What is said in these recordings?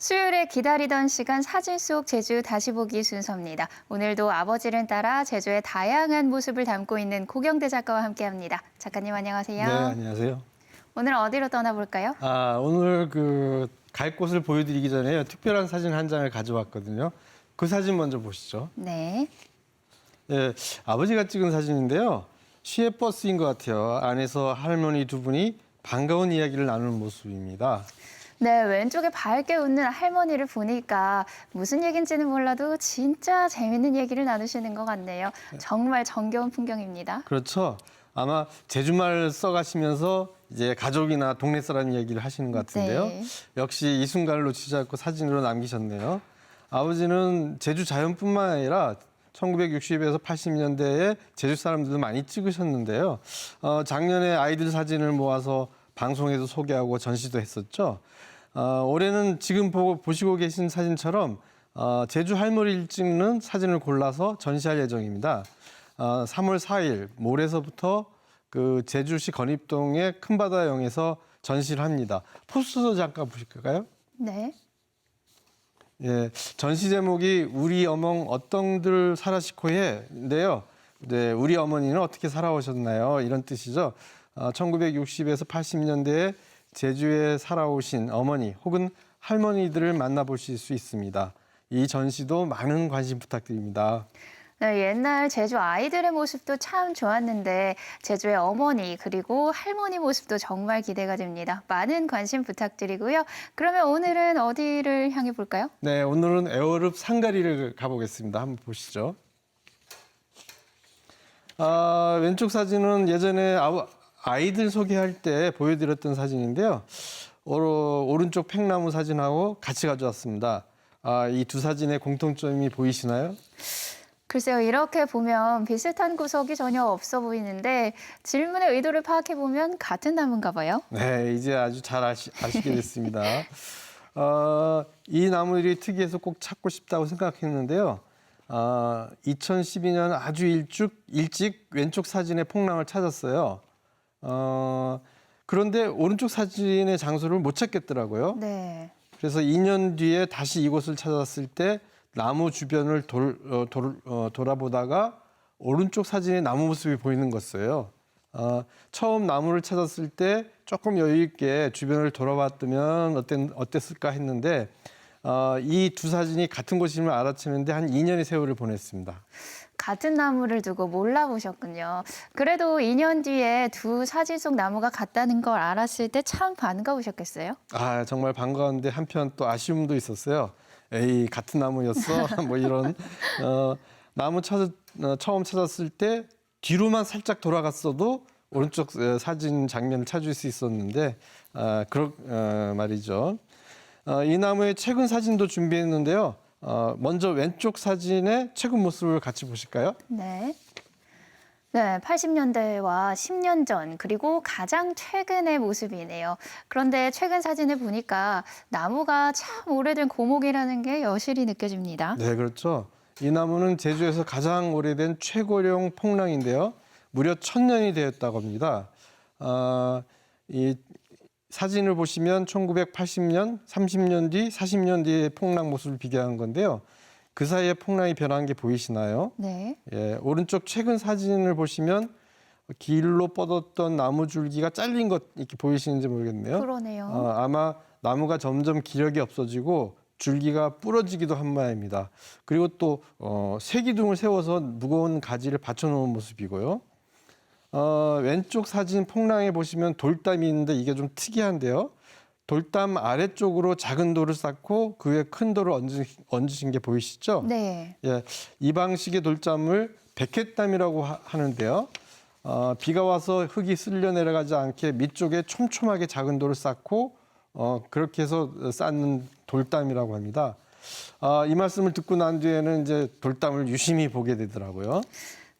수요일에 기다리던 시간 사진 속 제주 다시 보기 순서입니다. 오늘도 아버지를 따라 제주의 다양한 모습을 담고 있는 고경대 작가와 함께합니다. 작가님 안녕하세요. 네, 안녕하세요. 오늘 어디로 떠나볼까요? 오늘 갈 곳을 보여드리기 전에 특별한 사진 한 장을 가져왔거든요. 그 사진 먼저 보시죠. 네. 예, 아버지가 찍은 사진인데요. 시외버스인 것 같아요. 안에서 할머니 두 분이 반가운 이야기를 나누는 모습입니다. 네, 왼쪽에 밝게 웃는 할머니를 보니까 무슨 얘기인지는 몰라도 진짜 재밌는 얘기를 나누시는 것 같네요. 정말 정겨운 풍경입니다. 그렇죠. 아마 제주말 써가시면서 이제 가족이나 동네 사람 이야기를 하시는 것 같은데요. 네. 역시 이 순간을 놓치지 않고 사진으로 남기셨네요. 아버지는 제주 자연뿐만 아니라 1960에서 80년대에 제주 사람들도 많이 찍으셨는데요. 작년에 아이들 사진을 모아서 방송에도 소개하고 전시도 했었죠. 올해는 지금 보시고 계신 사진처럼 제주 할머니를 찍는 사진을 골라서 전시할 예정입니다. 3월 4일 모레서부터 그 제주시 건입동의 큰바다영에서 전시를 합니다. 포스터 잠깐 보실까요? 네. 예, 전시 제목이 우리 어멍 어떤들 살아시코해인데요. 네, 우리 어머니는 어떻게 살아오셨나요? 이런 뜻이죠. 1960에서 80년대에 제주에 살아오신 어머니 혹은 할머니들을 만나보실 수 있습니다. 이 전시도 많은 관심 부탁드립니다. 네, 옛날 제주 아이들의 모습도 참 좋았는데 제주의 어머니 그리고 할머니 모습도 정말 기대가 됩니다. 많은 관심 부탁드리고요. 그러면 오늘은 어디를 향해 볼까요? 네, 오늘은 에어룹 상가리를 가보겠습니다. 한번 보시죠. 왼쪽 사진은 예전에 아이들 소개할 때 보여드렸던 사진인데요. 오른쪽 팽나무 사진하고 같이 가져왔습니다. 이 두 사진의 공통점이 보이시나요? 글쎄요, 이렇게 보면 비슷한 구석이 전혀 없어 보이는데 질문의 의도를 파악해 보면 같은 나무인가 봐요. 네, 이제 아주 잘 아시게 됐습니다. 이 나무들이 특이해서 꼭 찾고 싶다고 생각했는데요. 2012년 아주 일찍 왼쪽 사진의 폭랑을 찾았어요. 그런데 오른쪽 사진의 장소를 못 찾겠더라고요. 네. 그래서 2년 뒤에 다시 이곳을 찾았을 때 나무 주변을 돌아보다가 오른쪽 사진에 나무 모습이 보이는 것이에요. 처음 나무를 찾았을 때 조금 여유 있게 주변을 돌아봤다면 어땠을까 했는데 이 두 사진이 같은 곳임을 알아채는데 한 2년의 세월을 보냈습니다. 같은 나무를 두고 몰라보셨군요. 그래도 2년 뒤에 두 사진 속 나무가 같다는 걸 알았을 때 참 반가우셨겠어요? 정말 반가운데 한편 또 아쉬움도 있었어요. 에이, 같은 나무였어. 뭐 이런 나무 처음 찾았을 때 뒤로만 살짝 돌아갔어도 오른쪽 사진 장면을 찾을 수 있었는데 말이죠. 이 나무의 최근 사진도 준비했는데요. 먼저 왼쪽 사진의 최근 모습을 같이 보실까요? 네. 네, 80년대와 10년 전 그리고 가장 최근의 모습이네요. 그런데 최근 사진을 보니까 나무가 참 오래된 고목이라는 게 여실히 느껴집니다. 네, 그렇죠. 이 나무는 제주에서 가장 오래된 최고령 폭랑인데요. 무려 1000년이 되었다고 합니다. 이 사진을 보시면 1980년, 30년 뒤, 40년 뒤의 폭랑 모습을 비교한 건데요. 그 사이에 폭랑이 변한 게 보이시나요? 네. 예, 오른쪽 최근 사진을 보시면 길로 뻗었던 나무 줄기가 잘린 것 이렇게 보이시는지 모르겠네요. 그러네요. 아마 나무가 점점 기력이 없어지고 줄기가 부러지기도 한 모양입니다. 그리고 또 새기둥을 세워서 무거운 가지를 받쳐놓은 모습이고요. 왼쪽 사진 폭랑에 보시면 돌담이 있는데 이게 좀 특이한데요. 돌담 아래쪽으로 작은 돌을 쌓고 그 위에 큰 돌을 얹으신 게 보이시죠? 네. 예, 이 방식의 돌담을 백회담이라고 하는데요. 비가 와서 흙이 쓸려 내려가지 않게 밑쪽에 촘촘하게 작은 돌을 쌓고 그렇게 해서 쌓는 돌담이라고 합니다. 이 말씀을 듣고 난 뒤에는 이제 돌담을 유심히 보게 되더라고요.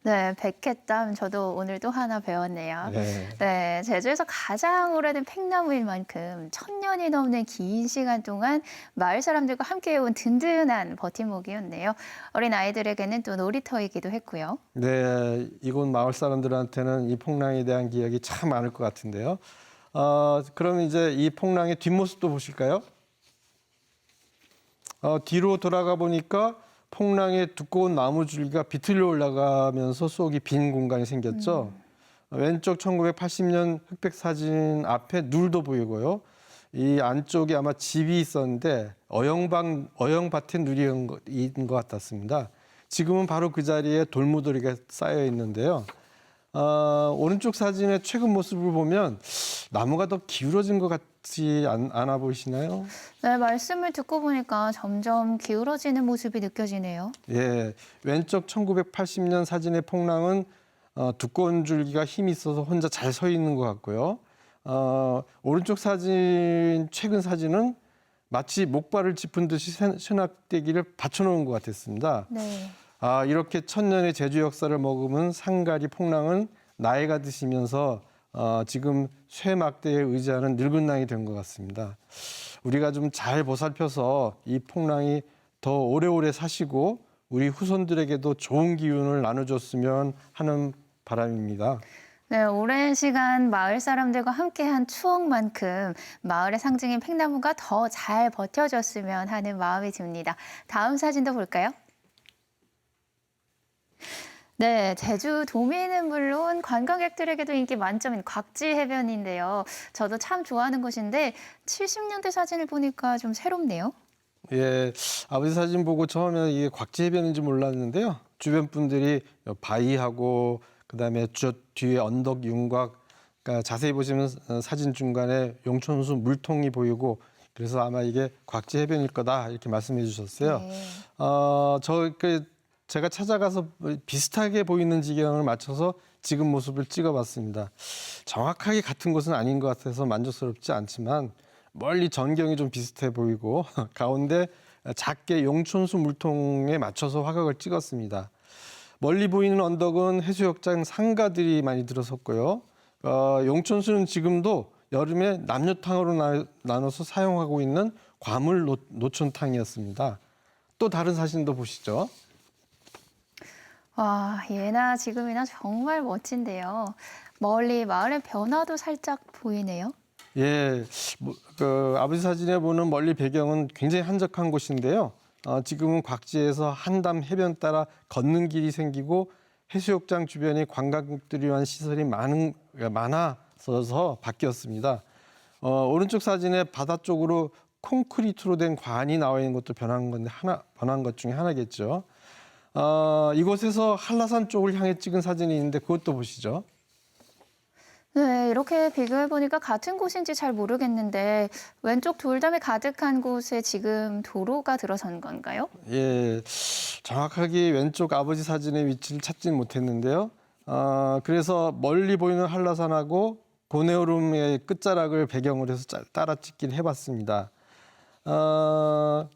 네, 백회담 저도 오늘 또 하나 배웠네요. 네. 네, 제주에서 가장 오래된 팽나무일 만큼 1000년이 넘는 긴 시간 동안 마을 사람들과 함께 해온 든든한 버팀목이었네요. 어린 아이들에게는 또 놀이터이기도 했고요. 네, 이곳 마을 사람들한테는 이 폭랑에 대한 기억이 참 많을 것 같은데요. 그럼 이제 이 폭랑의 뒷모습도 보실까요? 뒤로 돌아가 보니까 폭랑의 두꺼운 나무 줄기가 비틀려 올라가면서 속이 빈 공간이 생겼죠. 왼쪽 1980년 흑백 사진 앞에 눌도 보이고요. 이 안쪽에 아마 집이 있었는데 어영밭에 누리인 것 같았습니다. 지금은 바로 그 자리에 돌무더기가 쌓여 있는데요. 오른쪽 사진의 최근 모습을 보면 나무가 더 기울어진 것 같지 않아 보이시나요? 네, 말씀을 듣고 보니까 점점 기울어지는 모습이 느껴지네요. 예, 왼쪽 1980년 사진의 폭랑은 두꺼운 줄기가 힘이 있어서 혼자 잘 서 있는 것 같고요. 오른쪽 사진, 최근 사진은 마치 목발을 짚은 듯이 수납대기를 받쳐놓은 것 같았습니다. 네. 이렇게 천년의 제주 역사를 머금은 상가리 폭랑은 나이가 드시면서 지금 쇠막대에 의지하는 늙은 낭이 된 것 같습니다. 우리가 좀 잘 보살펴서 이 폭랑이 더 오래오래 사시고 우리 후손들에게도 좋은 기운을 나눠줬으면 하는 바람입니다. 네, 오랜 시간 마을 사람들과 함께한 추억만큼 마을의 상징인 팽나무가 더 잘 버텨줬으면 하는 마음이 듭니다. 다음 사진도 볼까요? 네, 제주 도민은 물론 관광객들에게도 인기 만점인 곽지 해변인데요. 저도 참 좋아하는 곳인데 70년대 사진을 보니까 좀 새롭네요. 예, 아버지 사진 보고 처음에 이게 곽지 해변인지 몰랐는데요. 주변 분들이 바위하고 그다음에 저 뒤에 언덕 윤곽, 그러니까 자세히 보시면 사진 중간에 용천수 물통이 보이고 그래서 아마 이게 곽지 해변일 거다 이렇게 말씀해 주셨어요. 네. 제가 찾아가서 비슷하게 보이는 지경을 맞춰서 지금 모습을 찍어봤습니다. 정확하게 같은 곳은 아닌 것 같아서 만족스럽지 않지만 멀리 전경이 좀 비슷해 보이고 가운데 작게 용천수 물통에 맞춰서 화각을 찍었습니다. 멀리 보이는 언덕은 해수욕장 상가들이 많이 들어섰고요. 용천수는 지금도 여름에 남녀탕으로 나눠서 사용하고 있는 과물 노천탕이었습니다. 또 다른 사진도 보시죠. 와, 예나 지금이나 정말 멋진데요. 멀리 마을의 변화도 살짝 보이네요. 예, 아버지 사진에 보는 멀리 배경은 굉장히 한적한 곳인데요. 지금은 곽지에서 한담 해변 따라 걷는 길이 생기고 해수욕장 주변에 관광객들을 위한 시설이 많아져서 바뀌었습니다. 오른쪽 사진에 바다 쪽으로 콘크리트로 된 관이 나와 있는 것도 변한 것 중에 하나겠죠. 이곳에서 한라산 쪽을 향해 찍은 사진이 있는데 그것도 보시죠. 네, 이렇게 비교해 보니까 같은 곳인지 잘 모르겠는데 왼쪽 돌담이 가득한 곳에 지금 도로가 들어선 건가요? 예, 정확하게 왼쪽 아버지 사진의 위치를 찾지는 못했는데요. 그래서 멀리 보이는 한라산하고 고내오름의 끝자락을 배경으로 해서 따라 찍긴 해봤습니다.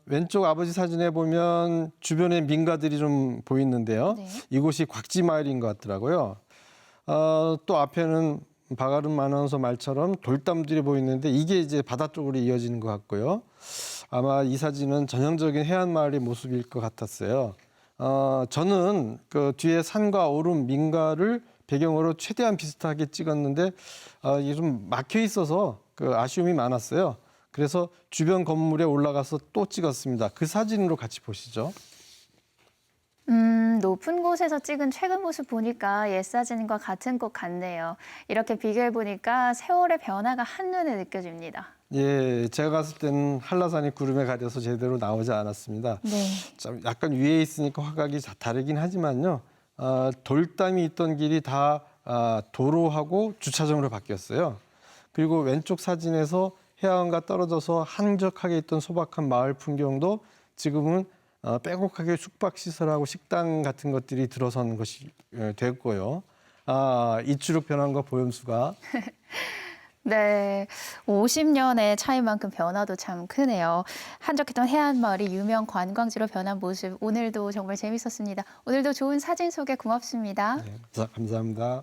왼쪽 아버지 사진에 보면 주변에 민가들이 좀 보이는데요. 네. 이곳이 곽지마을인 것 같더라고요. 또 앞에는 박아름 아나운서 말처럼 돌담들이 보이는데 이게 이제 바다 쪽으로 이어지는 것 같고요. 아마 이 사진은 전형적인 해안 마을의 모습일 것 같았어요. 저는 그 뒤에 산과 오름, 민가를 배경으로 최대한 비슷하게 찍었는데 이게 좀 막혀 있어서 그 아쉬움이 많았어요. 그래서 주변 건물에 올라가서 또 찍었습니다. 그 사진으로 같이 보시죠. 높은 곳에서 찍은 최근 모습 보니까 옛 사진과 같은 것 같네요. 이렇게 비교해 보니까 세월의 변화가 한눈에 느껴집니다. 예, 제가 갔을 때는 한라산이 구름에 가려서 제대로 나오지 않았습니다. 네. 좀 약간 위에 있으니까 화각이 다르긴 하지만요. 돌담이 있던 길이 다 도로하고 주차장으로 바뀌었어요. 그리고 왼쪽 사진에서 해안과 떨어져서 한적하게 있던 소박한 마을 풍경도 지금은 빼곡하게 숙박시설하고 식당 같은 것들이 들어선 것이 됐고요. 이추룩 변환과 보염수가 네, 50년의 차이만큼 변화도 참 크네요. 한적했던 해안마을이 유명 관광지로 변한 모습 오늘도 정말 재밌었습니다. 오늘도 좋은 사진 소개 고맙습니다. 네, 감사합니다.